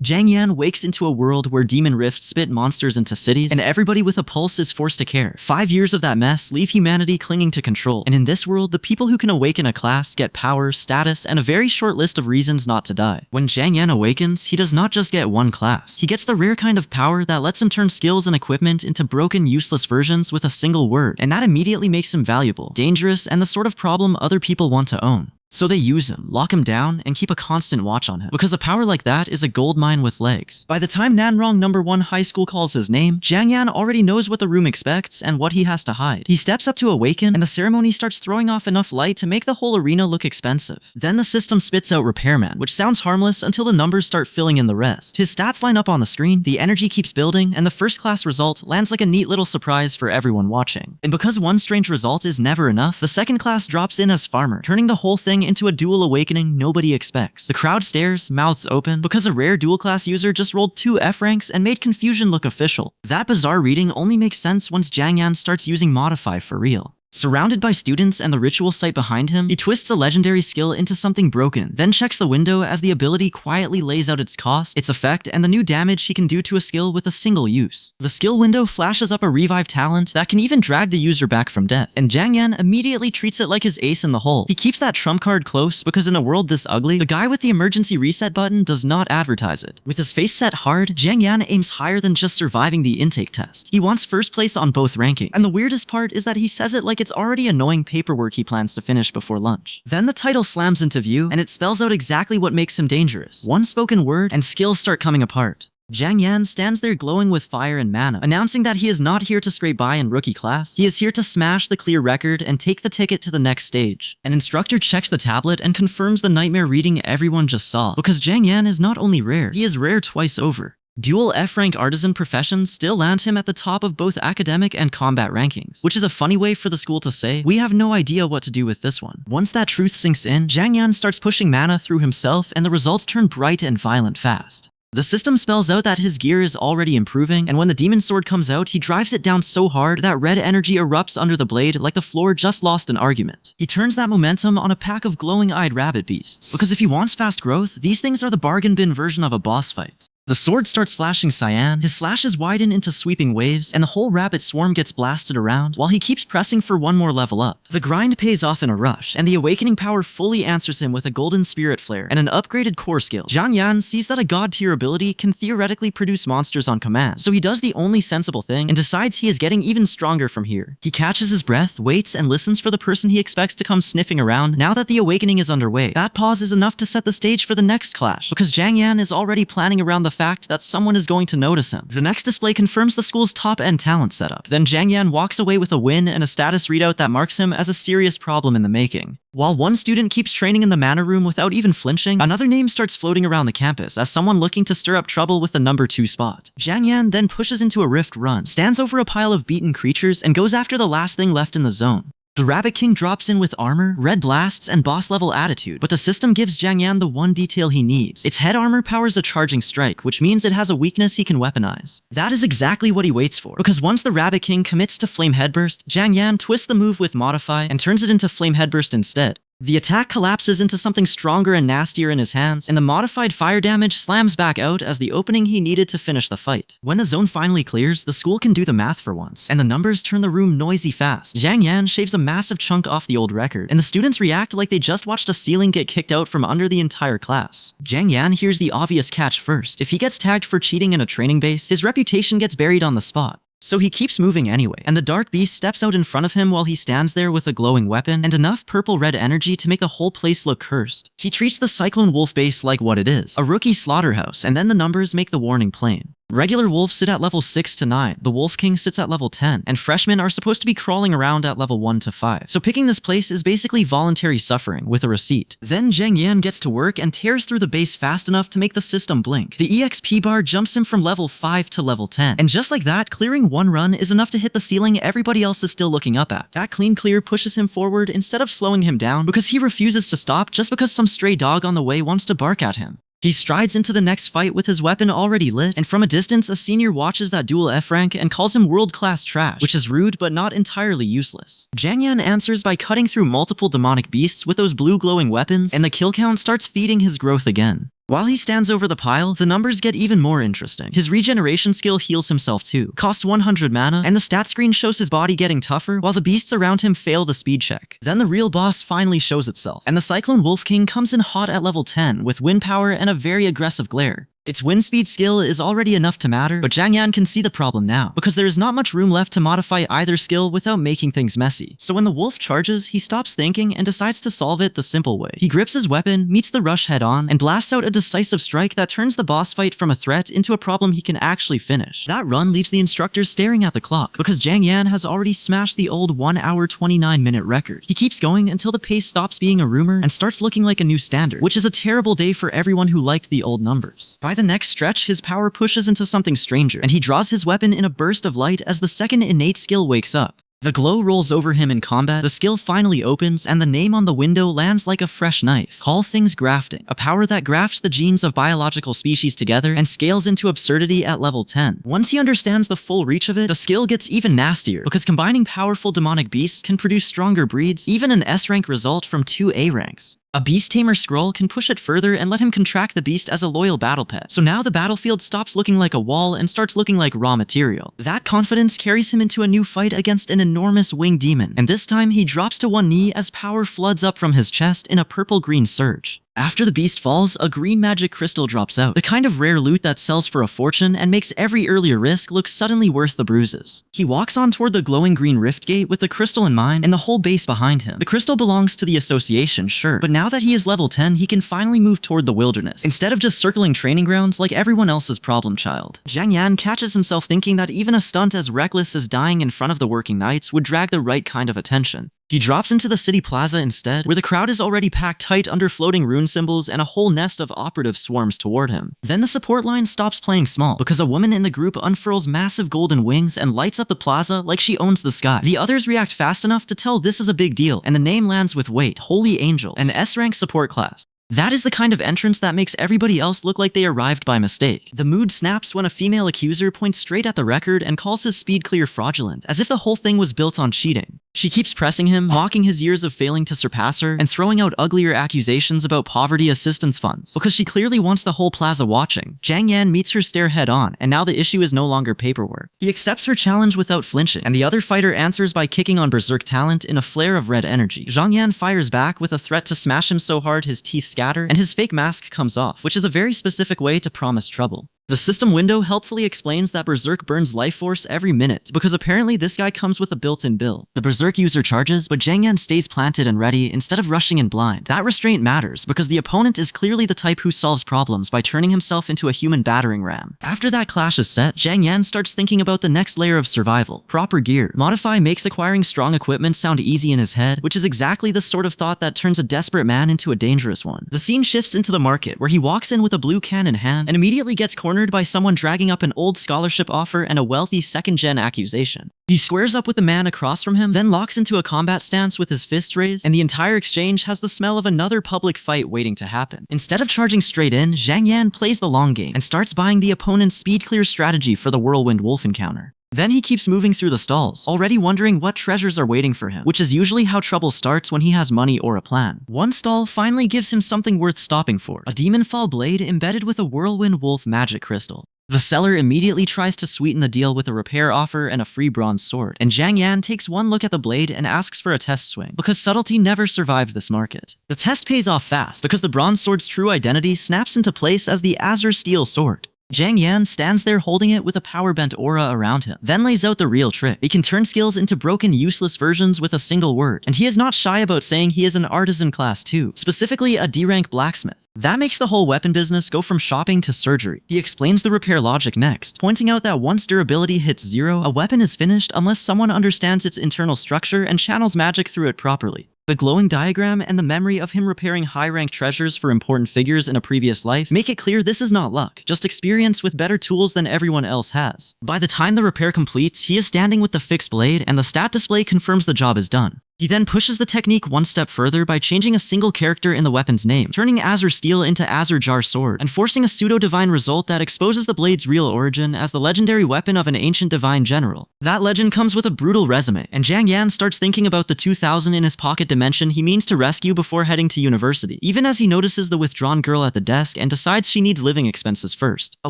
Jiang Yan wakes into a world where demon rifts spit monsters into cities, and everybody with a pulse is forced to care. 5 years of that mess leave humanity clinging to control, and in this world, the people who can awaken a class get power, status, and a very short list of reasons not to die. When Jiang Yan awakens, he does not just get one class. He gets the rare kind of power that lets him turn skills and equipment into broken, useless versions with a single word, and that immediately makes him valuable, dangerous, and the sort of problem other people want to own. So they use him, lock him down, and keep a constant watch on him, because a power like that is a gold mine with legs. By the time Nanrong No. 1 High School calls his name, Jiang Yan already knows what the room expects and what he has to hide. He steps up to awaken, and the ceremony starts throwing off enough light to make the whole arena look expensive. Then the system spits out Repairman, which sounds harmless until the numbers start filling in the rest. His stats line up on the screen, the energy keeps building, and the first class result lands like a neat little surprise for everyone watching. And because one strange result is never enough, the second class drops in as Farmer, turning the whole thing into a dual awakening nobody expects. The crowd stares, mouths open, because a rare dual class user just rolled 2 F ranks and made confusion look official. That bizarre reading only makes sense once Jiang Yan starts using Modify for real. Surrounded by students and the ritual site behind him, he twists a legendary skill into something broken, then checks the window as the ability quietly lays out its cost, its effect, and the new damage he can do to a skill with a single use. The skill window flashes up a revive talent that can even drag the user back from death, and Jiang Yan immediately treats it like his ace in the hole. He keeps that trump card close because in a world this ugly, the guy with the emergency reset button does not advertise it. With his face set hard, Jiang Yan aims higher than just surviving the intake test. He wants first place on both rankings, and the weirdest part is that he says it like it's already annoying paperwork he plans to finish before lunch. Then the title slams into view, and it spells out exactly what makes him dangerous. One spoken word, and skills start coming apart. Jiang Yan stands there glowing with fire and mana, announcing that he is not here to scrape by in rookie class, he is here to smash the clear record and take the ticket to the next stage. An instructor checks the tablet and confirms the nightmare reading everyone just saw, because Jiang Yan is not only rare, he is rare twice over. Dual F-rank artisan professions still land him at the top of both academic and combat rankings, which is a funny way for the school to say, we have no idea what to do with this one. Once that truth sinks in, Jiang Yan starts pushing mana through himself and the results turn bright and violent fast. The system spells out that his gear is already improving, and when the demon sword comes out, he drives it down so hard that red energy erupts under the blade like the floor just lost an argument. He turns that momentum on a pack of glowing-eyed rabbit beasts, because if he wants fast growth, these things are the bargain bin version of a boss fight. The sword starts flashing cyan, his slashes widen into sweeping waves, and the whole rabbit swarm gets blasted around while he keeps pressing for one more level up. The grind pays off in a rush, and the awakening power fully answers him with a golden spirit flare and an upgraded core skill. Jiang Yan sees that a god tier ability can theoretically produce monsters on command, so he does the only sensible thing and decides he is getting even stronger from here. He catches his breath, waits, and listens for the person he expects to come sniffing around now that the awakening is underway. That pause is enough to set the stage for the next clash, because Jiang Yan is already planning around the fact that someone is going to notice him. The next display confirms the school's top-end talent setup. Then Jiang Yan walks away with a win and a status readout that marks him as a serious problem in the making. While one student keeps training in the mana room without even flinching, another name starts floating around the campus as someone looking to stir up trouble with the number 2 spot. Jiang Yan then pushes into a rift run, stands over a pile of beaten creatures, and goes after the last thing left in the zone. The Rabbit King drops in with armor, red blasts, and boss-level attitude, but the system gives Jiang Yan the one detail he needs. Its head armor powers a charging strike, which means it has a weakness he can weaponize. That is exactly what he waits for, because once the Rabbit King commits to Flame Headburst, Jiang Yan twists the move with Modify and turns it into Flame Headburst instead. The attack collapses into something stronger and nastier in his hands, and the modified fire damage slams back out as the opening he needed to finish the fight. When the zone finally clears, the school can do the math for once, and the numbers turn the room noisy fast. Jiang Yan shaves a massive chunk off the old record, and the students react like they just watched a ceiling get kicked out from under the entire class. Jiang Yan hears the obvious catch first. If he gets tagged for cheating in a training base, his reputation gets buried on the spot. So he keeps moving anyway, and the Dark Beast steps out in front of him while he stands there with a glowing weapon and enough purple-red energy to make the whole place look cursed. He treats the Cyclone Wolf base like what it is, a rookie slaughterhouse, and then the numbers make the warning plain. Regular wolves sit at level 6 to 9, the Wolf King sits at level 10, and freshmen are supposed to be crawling around at level 1 to 5. So picking this place is basically voluntary suffering with a receipt. Then Jiang Yan gets to work and tears through the base fast enough to make the system blink. The EXP bar jumps him from level 5 to level 10, and just like that, clearing one run is enough to hit the ceiling everybody else is still looking up at. That clean clear pushes him forward instead of slowing him down, because he refuses to stop just because some stray dog on the way wants to bark at him. He strides into the next fight with his weapon already lit, and from a distance a senior watches that dual F rank and calls him world-class trash, which is rude but not entirely useless. Jiang Yan answers by cutting through multiple demonic beasts with those blue glowing weapons, and the kill count starts feeding his growth again. While he stands over the pile, the numbers get even more interesting. His regeneration skill heals himself too, costs 100 mana, and the stat screen shows his body getting tougher while the beasts around him fail the speed check. Then the real boss finally shows itself, and the Cyclone Wolf King comes in hot at level 10 with wind power and a very aggressive glare. Its wind speed skill is already enough to matter, but Zhang Yan can see the problem now, because there is not much room left to modify either skill without making things messy. So when the wolf charges, he stops thinking and decides to solve it the simple way. He grips his weapon, meets the rush head on, and blasts out a decisive strike that turns the boss fight from a threat into a problem he can actually finish. That run leaves the instructors staring at the clock, because Zhang Yan has already smashed the old 1 hour 29 minute record. He keeps going until the pace stops being a rumor and starts looking like a new standard, which is a terrible day for everyone who liked the old numbers. By the next stretch, his power pushes into something stranger, and he draws his weapon in a burst of light as the second innate skill wakes up. The glow rolls over him in combat, the skill finally opens, and the name on the window lands like a fresh knife. Call things grafting, a power that grafts the genes of biological species together and scales into absurdity at level 10. Once he understands the full reach of it, the skill gets even nastier, because combining powerful demonic beasts can produce stronger breeds, even an S-rank result from 2 A ranks. A Beast Tamer scroll can push it further and let him contract the beast as a loyal battle pet. So now the battlefield stops looking like a wall and starts looking like raw material. That confidence carries him into a new fight against an enormous winged demon, and this time he drops to one knee as power floods up from his chest in a purple-green surge. After the beast falls, a green magic crystal drops out, the kind of rare loot that sells for a fortune and makes every earlier risk look suddenly worth the bruises. He walks on toward the glowing green rift gate with the crystal in mind and the whole base behind him. The crystal belongs to the association, sure, but now that he is level 10, he can finally move toward the wilderness, instead of just circling training grounds like everyone else's problem child. Zhang Yan catches himself thinking that even a stunt as reckless as dying in front of the working knights would drag the right kind of attention. He drops into the city plaza instead, where the crowd is already packed tight under floating rune symbols and a whole nest of operatives swarms toward him. Then the support line stops playing small, because a woman in the group unfurls massive golden wings and lights up the plaza like she owns the sky. The others react fast enough to tell this is a big deal, and the name lands with weight: Holy Angels, an S-rank support class. That is the kind of entrance that makes everybody else look like they arrived by mistake. The mood snaps when a female accuser points straight at the record and calls his speed clear fraudulent, as if the whole thing was built on cheating. She keeps pressing him, mocking his years of failing to surpass her, and throwing out uglier accusations about poverty assistance funds, because she clearly wants the whole plaza watching. Zhang Yan meets her stare head on, and now the issue is no longer paperwork. He accepts her challenge without flinching, and the other fighter answers by kicking on Berserk talent in a flare of red energy. Zhang Yan fires back with a threat to smash him so hard his teeth scatter, and his fake mask comes off, which is a very specific way to promise trouble. The system window helpfully explains that Berserk burns life force every minute, because apparently this guy comes with a built-in bill. The Berserk user charges, but Zhang Yan stays planted and ready instead of rushing in blind. That restraint matters, because the opponent is clearly the type who solves problems by turning himself into a human battering ram. After that clash is set, Zhang Yan starts thinking about the next layer of survival: proper gear. Modify makes acquiring strong equipment sound easy in his head, which is exactly the sort of thought that turns a desperate man into a dangerous one. The scene shifts into the market, where he walks in with a blue can in hand and immediately gets cornered by someone dragging up an old scholarship offer and a wealthy second-gen accusation. He squares up with the man across from him, then locks into a combat stance with his fists raised, and the entire exchange has the smell of another public fight waiting to happen. Instead of charging straight in, Zhang Yan plays the long game and starts buying the opponent's speed-clear strategy for the Whirlwind Wolf encounter. Then he keeps moving through the stalls, already wondering what treasures are waiting for him, which is usually how trouble starts when he has money or a plan. One stall finally gives him something worth stopping for: a Demonfall blade embedded with a Whirlwind Wolf magic crystal. The seller immediately tries to sweeten the deal with a repair offer and a free bronze sword, and Zhang Yan takes one look at the blade and asks for a test swing, because subtlety never survived this market. The test pays off fast, because the bronze sword's true identity snaps into place as the Azure Steel Sword. Zhang Yan stands there holding it with a power-bent aura around him, then lays out the real trick. He can turn skills into broken, useless versions with a single word, and he is not shy about saying he is an artisan class 2, specifically a D-rank blacksmith. That makes the whole weapon business go from shopping to surgery. He explains the repair logic next, pointing out that once durability hits 0, a weapon is finished unless someone understands its internal structure and channels magic through it properly. The glowing diagram and the memory of him repairing high-rank treasures for important figures in a previous life make it clear this is not luck, just experience with better tools than everyone else has. By the time the repair completes, he is standing with the fixed blade, and the stat display confirms the job is done. He then pushes the technique one step further by changing a single character in the weapon's name, turning Azure Steel into Azure Jar Sword, and forcing a pseudo-divine result that exposes the blade's real origin as the legendary weapon of an ancient divine general. That legend comes with a brutal resume, and Jiang Yan starts thinking about the 2000 in his pocket dimension he means to rescue before heading to university, even as he notices the withdrawn girl at the desk and decides she needs living expenses first. A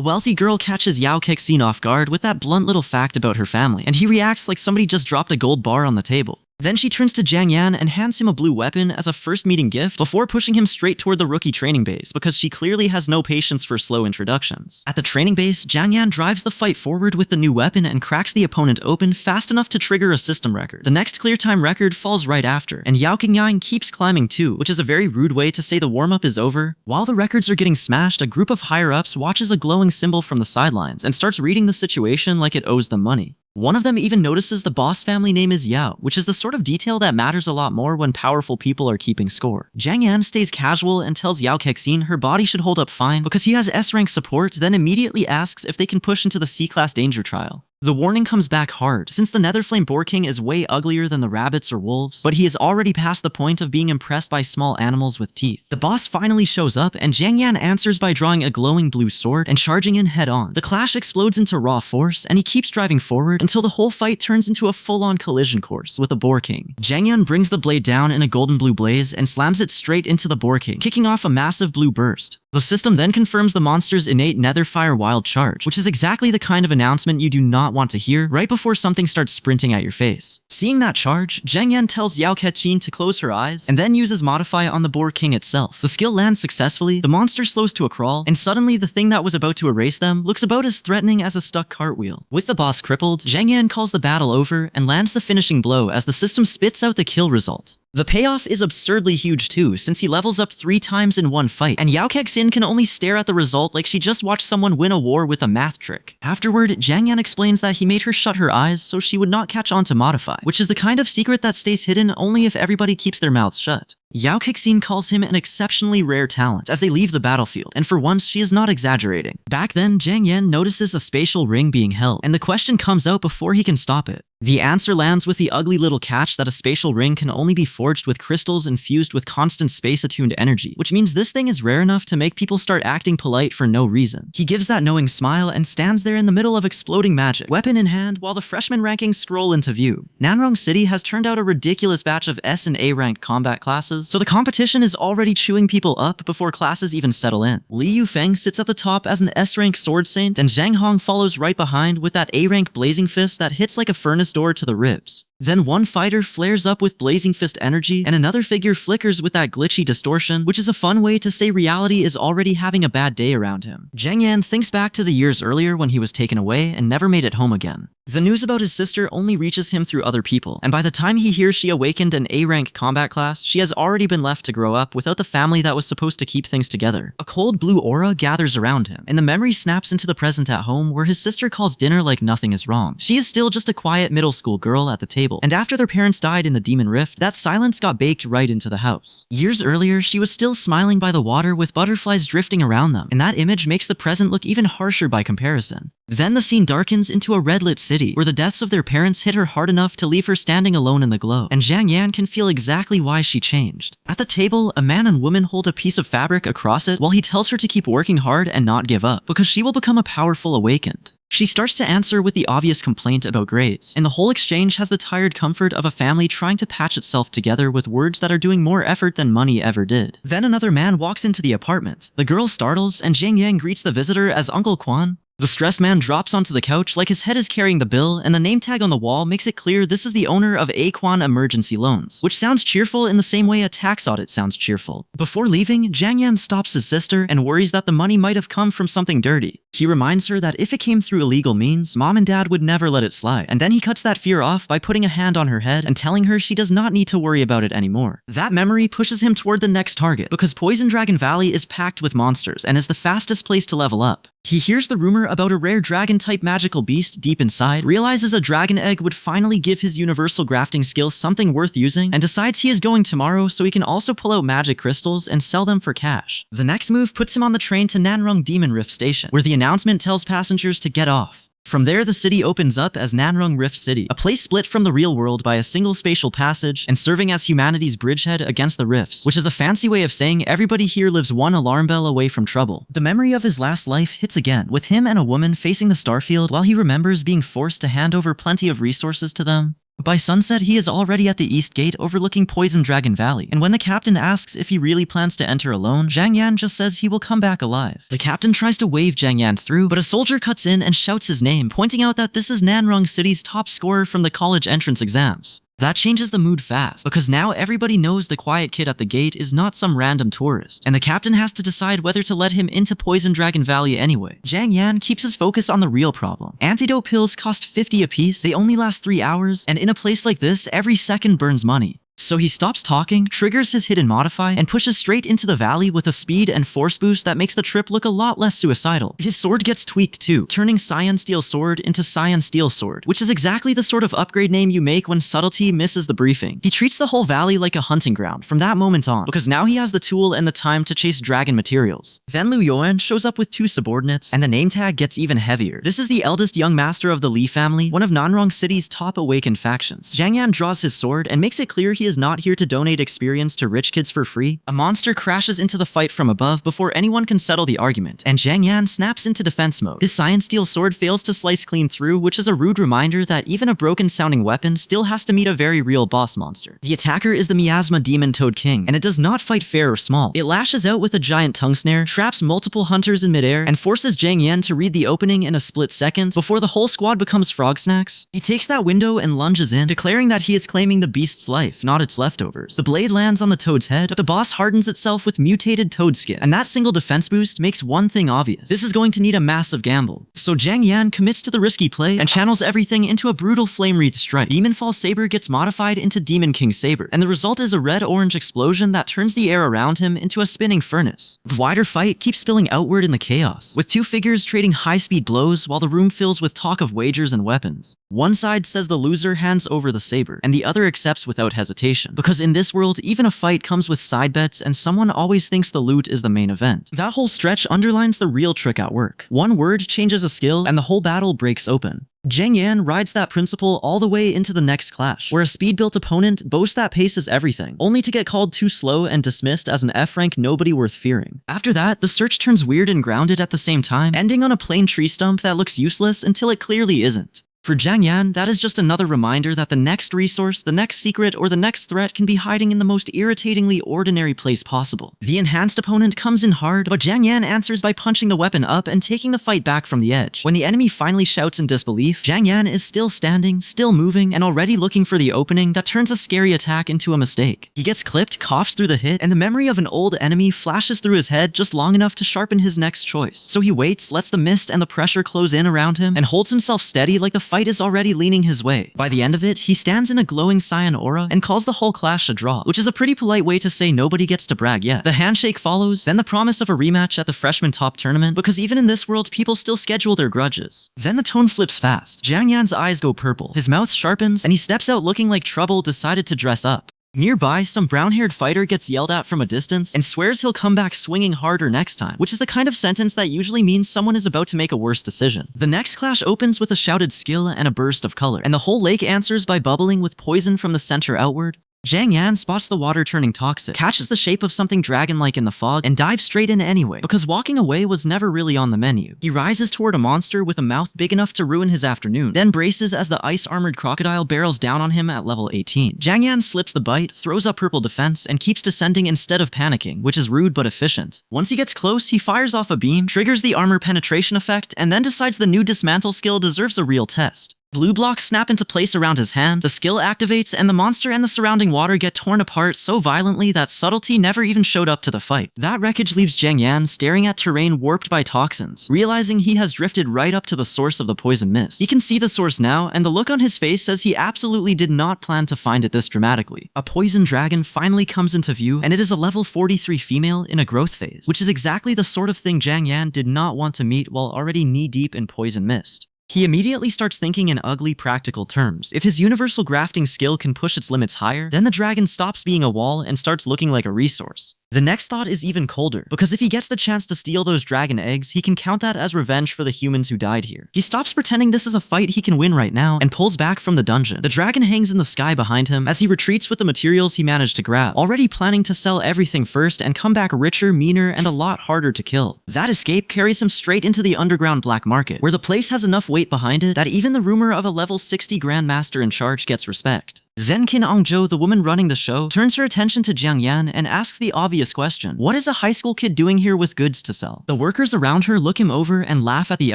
wealthy girl catches Yao Kexin off guard with that blunt little fact about her family, and he reacts like somebody just dropped a gold bar on the table. Then she turns to Jiang Yan and hands him a blue weapon as a first meeting gift before pushing him straight toward the rookie training base because she clearly has no patience for slow introductions. At the training base, Jiang Yan drives the fight forward with the new weapon and cracks the opponent open fast enough to trigger a system record. The next clear time record falls right after, and Yao Qingyan keeps climbing too, which is a very rude way to say the warm-up is over. While the records are getting smashed, a group of higher-ups watches a glowing symbol from the sidelines and starts reading the situation like it owes them money. One of them even notices the boss family name is Yao, which is the sort of detail that matters a lot more when powerful people are keeping score. Jiang Yan stays casual and tells Yao Kexin her body should hold up fine because he has S-rank support, then immediately asks if they can push into the C-class danger trial. The warning comes back hard, since the Netherflame Boar King is way uglier than the rabbits or wolves, but he is already past the point of being impressed by small animals with teeth. The boss finally shows up, and Jiang Yan answers by drawing a glowing blue sword and charging in head-on. The clash explodes into raw force, and he keeps driving forward until the whole fight turns into a full-on collision course with the Boar King. Jiang Yan brings the blade down in a golden blue blaze and slams it straight into the Boar King, kicking off a massive blue burst. The system then confirms the monster's innate Netherfire Wild Charge, which is exactly the kind of announcement you do not want to hear right before something starts sprinting at your face. Seeing that charge, Jiang Yan tells Yao Kexin to close her eyes and then uses Modify on the Boar King itself. The skill lands successfully, the monster slows to a crawl, and suddenly the thing that was about to erase them looks about as threatening as a stuck cartwheel. With the boss crippled, Jiang Yan calls the battle over and lands the finishing blow as the system spits out the kill result. The payoff is absurdly huge too, since he levels up 3 times in one fight, and Yao Kexin can only stare at the result like she just watched someone win a war with a math trick. Afterward, Jiang Yan explains that he made her shut her eyes so she would not catch on to Modify, which is the kind of secret that stays hidden only if everybody keeps their mouths shut. Yao Kexin calls him an exceptionally rare talent as they leave the battlefield, and for once she is not exaggerating. Back then, Jiang Yan notices a spatial ring being held, and the question comes out before he can stop it. The answer lands with the ugly little catch that a spatial ring can only be forged with crystals infused with constant space-attuned energy, which means this thing is rare enough to make people start acting polite for no reason. He gives that knowing smile and stands there in the middle of exploding magic, weapon in hand, while the freshman rankings scroll into view. Nanrong City has turned out a ridiculous batch of S and A ranked combat classes, so the competition is already chewing people up before classes even settle in. Li Yufeng sits at the top as an S-rank sword saint, and Zhang Hong follows right behind with that A-rank blazing fist that hits like a furnace door to the ribs. Then one fighter flares up with blazing fist energy, and another figure flickers with that glitchy distortion, which is a fun way to say reality is already having a bad day around him. Jiang Yan thinks back to the years earlier when he was taken away and never made it home again. The news about his sister only reaches him through other people, and by the time he hears she awakened an A-rank combat class, she has already been left to grow up without the family that was supposed to keep things together. A cold blue aura gathers around him, and the memory snaps into the present at home where his sister calls dinner like nothing is wrong. She is still just a quiet middle school girl at the table, and after their parents died in the Demon Rift, that silence got baked right into the house. Years earlier, she was still smiling by the water with butterflies drifting around them, and that image makes the present look even harsher by comparison. Then the scene darkens into a red-lit city, where the deaths of their parents hit her hard enough to leave her standing alone in the glow, and Jiang Yan can feel exactly why she changed. At the table, a man and woman hold a piece of fabric across it while he tells her to keep working hard and not give up, because she will become a powerful awakened. She starts to answer with the obvious complaint about grades, and the whole exchange has the tired comfort of a family trying to patch itself together with words that are doing more effort than money ever did. Then another man walks into the apartment. The girl startles, and Jiang Yan greets the visitor as Uncle Quan. The stressed man drops onto the couch like his head is carrying the bill, and the name tag on the wall makes it clear this is the owner of Aquan Emergency Loans, which sounds cheerful in the same way a tax audit sounds cheerful. Before leaving, Jiang Yan stops his sister and worries that the money might have come from something dirty. He reminds her that if it came through illegal means, mom and dad would never let it slide, and then he cuts that fear off by putting a hand on her head and telling her she does not need to worry about it anymore. That memory pushes him toward the next target, because Poison Dragon Valley is packed with monsters and is the fastest place to level up. He hears the rumor about a rare dragon-type magical beast deep inside, realizes a dragon egg would finally give his universal grafting skill something worth using, and decides he is going tomorrow so he can also pull out magic crystals and sell them for cash. The next move puts him on the train to Nanrong Demon Rift Station, where the announcement tells passengers to get off. From there, the city opens up as Nanrung Rift City, a place split from the real world by a single spatial passage and serving as humanity's bridgehead against the rifts, which is a fancy way of saying everybody here lives one alarm bell away from trouble. The memory of his last life hits again, with him and a woman facing the starfield while he remembers being forced to hand over plenty of resources to them. By sunset, he is already at the east gate overlooking Poison Dragon Valley, and when the captain asks if he really plans to enter alone, Zhang Yan just says he will come back alive. The captain tries to wave Zhang Yan through, but a soldier cuts in and shouts his name, pointing out that this is Nanrung City's top scorer from the college entrance exams. That changes the mood fast, because now everybody knows the quiet kid at the gate is not some random tourist, and the captain has to decide whether to let him into Poison Dragon Valley anyway. Zhang Yan keeps his focus on the real problem. Antidote pills cost 50 apiece, they only last 3 hours, and in a place like this, every second burns money. So he stops talking, triggers his hidden modify, and pushes straight into the valley with a speed and force boost that makes the trip look a lot less suicidal. His sword gets tweaked too, turning Cyan Steel Sword into Cyan Steel Sword, which is exactly the sort of upgrade name you make when subtlety misses the briefing. He treats the whole valley like a hunting ground from that moment on, because now he has the tool and the time to chase dragon materials. Then Liu Yuan shows up with 2 subordinates, and the name tag gets even heavier. This is the eldest young master of the Li family, one of Nanrong City's top awakened factions. Zhang Yan draws his sword and makes it clear he is not here to donate experience to rich kids for free. A monster crashes into the fight from above before anyone can settle the argument, and Zhang Yan snaps into defense mode. His Cyan Steel Sword fails to slice clean through, which is a rude reminder that even a broken-sounding weapon still has to meet a very real boss monster. The attacker is the Miasma Demon Toad King, and it does not fight fair or small. It lashes out with a giant tongue snare, traps multiple hunters in midair, and forces Zhang Yan to read the opening in a split second before the whole squad becomes frog snacks. He takes that window and lunges in, declaring that he is claiming the beast's life, not its leftovers. The blade lands on the toad's head, but the boss hardens itself with mutated toad skin, and that single defense boost makes one thing obvious. This is going to need a massive gamble. So Zhang Yan commits to the risky play and channels everything into a brutal flame-wreathed strike. Demon Fall Saber gets modified into Demon King Saber, and the result is a red-orange explosion that turns the air around him into a spinning furnace. The wider fight keeps spilling outward in the chaos, with 2 figures trading high-speed blows while the room fills with talk of wagers and weapons. One side says the loser hands over the saber, and the other accepts without hesitation, because in this world, even a fight comes with side bets and someone always thinks the loot is the main event. That whole stretch underlines the real trick at work. One word changes a skill and the whole battle breaks open. Zhang Yan rides that principle all the way into the next clash, where a speed-built opponent boasts that pace is everything, only to get called too slow and dismissed as an F-rank nobody worth fearing. After that, the search turns weird and grounded at the same time, ending on a plain tree stump that looks useless until it clearly isn't. For Zhang Yan, that is just another reminder that the next resource, the next secret, or the next threat can be hiding in the most irritatingly ordinary place possible. The enhanced opponent comes in hard, but Zhang Yan answers by punching the weapon up and taking the fight back from the edge. When the enemy finally shouts in disbelief, Zhang Yan is still standing, still moving, and already looking for the opening that turns a scary attack into a mistake. He gets clipped, coughs through the hit, and the memory of an old enemy flashes through his head just long enough to sharpen his next choice. So he waits, lets the mist and the pressure close in around him, and holds himself steady like the fight is already leaning his way. By the end of it, he stands in a glowing cyan aura and calls the whole clash a draw, which is a pretty polite way to say nobody gets to brag yet. The handshake follows, then the promise of a rematch at the freshman top tournament, because even in this world, people still schedule their grudges. Then the tone flips fast. Zhang Yan's eyes go purple, his mouth sharpens, and he steps out looking like trouble decided to dress up. Nearby, some brown-haired fighter gets yelled at from a distance and swears he'll come back swinging harder next time, which is the kind of sentence that usually means someone is about to make a worse decision. The next clash opens with a shouted skill and a burst of color, and the whole lake answers by bubbling with poison from the center outward. Zhang Yan spots the water turning toxic, catches the shape of something dragon-like in the fog, and dives straight in anyway, because walking away was never really on the menu. He rises toward a monster with a mouth big enough to ruin his afternoon, then braces as the ice-armored crocodile barrels down on him at level 18. Zhang Yan slips the bite, throws up purple defense, and keeps descending instead of panicking, which is rude but efficient. Once he gets close, he fires off a beam, triggers the armor penetration effect, and then decides the new dismantle skill deserves a real test. Blue blocks snap into place around his hand, the skill activates, and the monster and the surrounding water get torn apart so violently that subtlety never even showed up to the fight. That wreckage leaves Zhang Yan staring at terrain warped by toxins, realizing he has drifted right up to the source of the poison mist. He can see the source now, and the look on his face says he absolutely did not plan to find it this dramatically. A poison dragon finally comes into view, and it is a level 43 female in a growth phase, which is exactly the sort of thing Zhang Yan did not want to meet while already knee-deep in poison mist. He immediately starts thinking in ugly practical terms. If his universal grafting skill can push its limits higher, then the dragon stops being a wall and starts looking like a resource. The next thought is even colder, because if he gets the chance to steal those dragon eggs, he can count that as revenge for the humans who died here. He stops pretending this is a fight he can win right now, and pulls back from the dungeon. The dragon hangs in the sky behind him as he retreats with the materials he managed to grab, already planning to sell everything first and come back richer, meaner, and a lot harder to kill. That escape carries him straight into the underground black market, where the place has enough weight behind it that even the rumor of a level 60 grandmaster in charge gets respect. Then Qin Angzhou, the woman running the show, turns her attention to Jiang Yan and asks the obvious question: what is a high school kid doing here with goods to sell? The workers around her look him over and laugh at the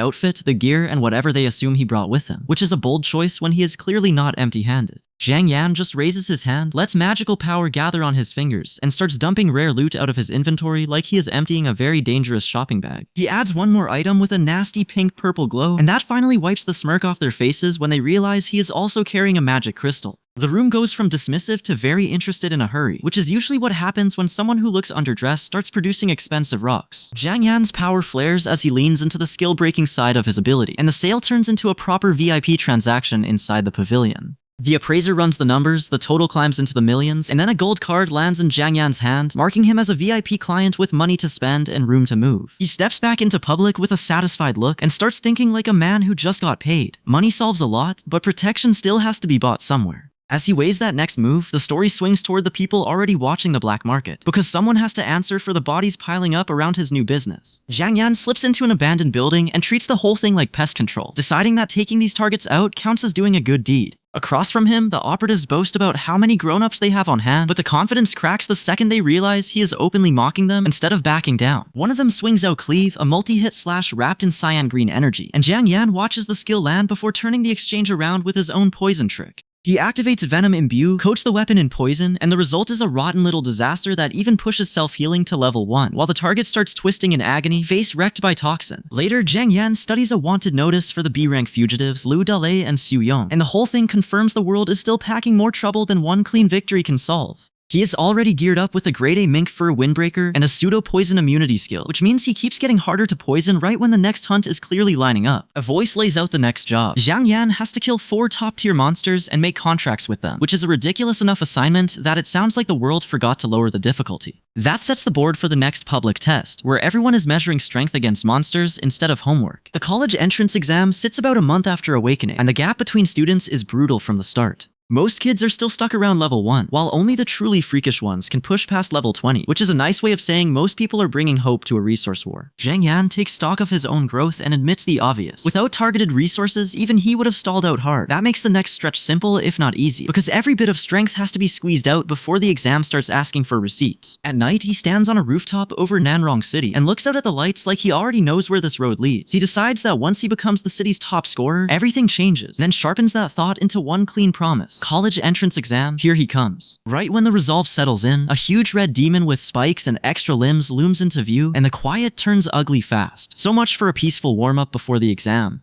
outfit, the gear, and whatever they assume he brought with him, which is a bold choice when he is clearly not empty-handed. Jiang Yan just raises his hand, lets magical power gather on his fingers, and starts dumping rare loot out of his inventory like he is emptying a very dangerous shopping bag. He adds one more item with a nasty pink-purple glow, and that finally wipes the smirk off their faces when they realize he is also carrying a magic crystal. The room goes from dismissive to very interested in a hurry, which is usually what happens when someone who looks underdressed starts producing expensive rocks. Jiang Yan's power flares as he leans into the skill-breaking side of his ability, and the sale turns into a proper VIP transaction inside the pavilion. The appraiser runs the numbers, the total climbs into the millions, and then a gold card lands in Jiang Yan's hand, marking him as a VIP client with money to spend and room to move. He steps back into public with a satisfied look and starts thinking like a man who just got paid. Money solves a lot, but protection still has to be bought somewhere. As he weighs that next move, the story swings toward the people already watching the black market, because someone has to answer for the bodies piling up around his new business. Jiang Yan slips into an abandoned building and treats the whole thing like pest control, deciding that taking these targets out counts as doing a good deed. Across from him, the operatives boast about how many grown-ups they have on hand, but the confidence cracks the second they realize he is openly mocking them instead of backing down. One of them swings out Cleave, a multi-hit slash wrapped in cyan green energy, and Jiang Yan watches the skill land before turning the exchange around with his own poison trick. He activates Venom Imbue, coats the weapon in poison, and the result is a rotten little disaster that even pushes self-healing to level 1, while the target starts twisting in agony, face wrecked by toxin. Later, Jiang Yan studies a wanted notice for the B-rank fugitives Liu Dalei and Xu Yong, and the whole thing confirms the world is still packing more trouble than one clean victory can solve. He is already geared up with a grade A mink fur windbreaker and a pseudo-poison immunity skill, which means he keeps getting harder to poison right when the next hunt is clearly lining up. A voice lays out the next job. Jiang Yan has to kill 4 top-tier monsters and make contracts with them, which is a ridiculous enough assignment that it sounds like the world forgot to lower the difficulty. That sets the board for the next public test, where everyone is measuring strength against monsters instead of homework. The college entrance exam sits about a month after awakening, and the gap between students is brutal from the start. Most kids are still stuck around level 1, while only the truly freakish ones can push past level 20, which is a nice way of saying most people are bringing hope to a resource war. Jiang Yan takes stock of his own growth and admits the obvious. Without targeted resources, even he would have stalled out hard. That makes the next stretch simple, if not easy, because every bit of strength has to be squeezed out before the exam starts asking for receipts. At night, he stands on a rooftop over Nanrong City and looks out at the lights like he already knows where this road leads. He decides that once he becomes the city's top scorer, everything changes, then sharpens that thought into one clean promise. College entrance exam, here he comes. Right when the resolve settles in, a huge red demon with spikes and extra limbs looms into view, and the quiet turns ugly fast. So much for a peaceful warm-up before the exam.